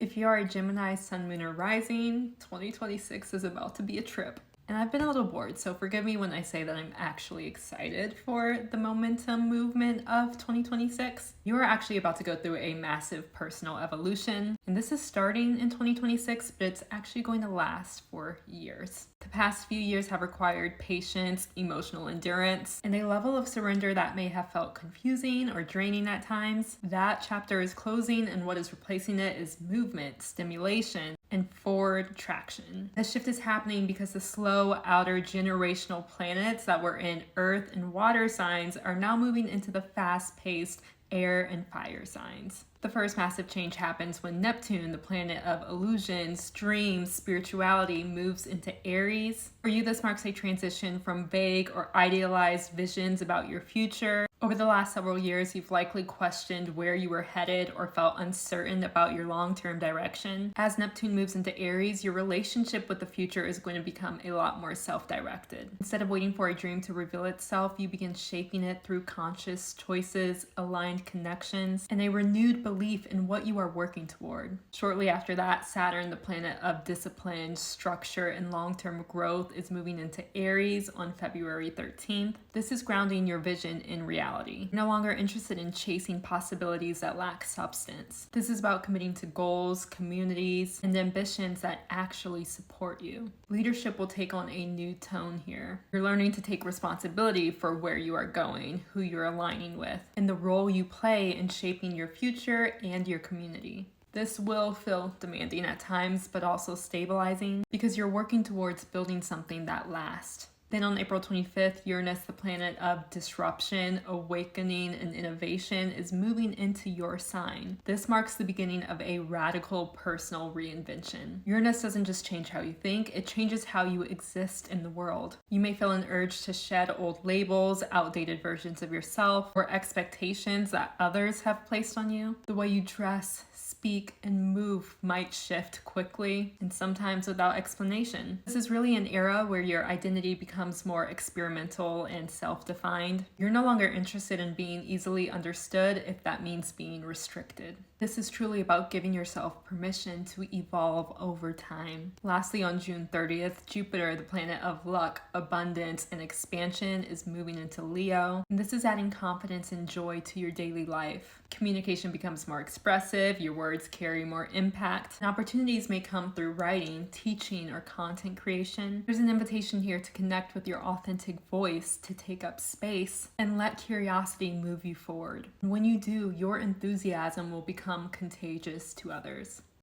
If you are a Gemini, Sun, Moon, or Rising, 2026 is about to be a trip. And I've been a little bored, so forgive me when I say that I'm actually excited for the momentum movement of 2026. You are actually about to go through a massive personal evolution, and this is starting in 2026, but it's actually going to last for years. The past few years have required patience, emotional endurance, and a level of surrender that may have felt confusing or draining at times. That chapter is closing, and what is replacing it is movement, stimulation, and forward traction. This shift is happening because the slow outer generational planets that were in earth and water signs are now moving into the fast-paced air and fire signs. The first massive change happens when Neptune, the planet of illusions, dreams, spirituality, moves into Aries. For you, this marks a transition from vague or idealized visions about your future. Over the last several years, you've likely questioned where you were headed or felt uncertain about your long-term direction. As Neptune moves into Aries, your relationship with the future is going to become a lot more self-directed. Instead of waiting for a dream to reveal itself, you begin shaping it through conscious choices, aligned connections, and a renewed belief in what you are working toward. Shortly after that, Saturn, the planet of discipline, structure, and long-term growth, is moving into Aries on February 13th. This is grounding your vision in reality. You're no longer interested in chasing possibilities that lack substance. This is about committing to goals, communities, and ambitions that actually support you. Leadership will take on a new tone here. You're learning to take responsibility for where you are going, who you're aligning with, and the role you play in shaping your future and your community. This will feel demanding at times, but also stabilizing because you're working towards building something that lasts. Then on April 25th, Uranus, the planet of disruption, awakening, and innovation, is moving into your sign. This marks the beginning of a radical personal reinvention. Uranus doesn't just change how you think, it changes how you exist in the world. You may feel an urge to shed old labels, outdated versions of yourself, or expectations that others have placed on you. The way you dress, speak, and move might shift quickly and sometimes without explanation. This is really an era where your identity becomes more experimental and self-defined. You're no longer interested in being easily understood if that means being restricted. This is truly about giving yourself permission to evolve over time. Lastly, on June 30th, Jupiter, the planet of luck, abundance, and expansion, is moving into Leo. And this is adding confidence and joy to your daily life. Communication becomes more expressive, your words carry more impact, and opportunities may come through writing, teaching, or content creation. There's an invitation here to connect with your authentic voice, to take up space, and let curiosity move you forward. And when you do, your enthusiasm will become contagious to others.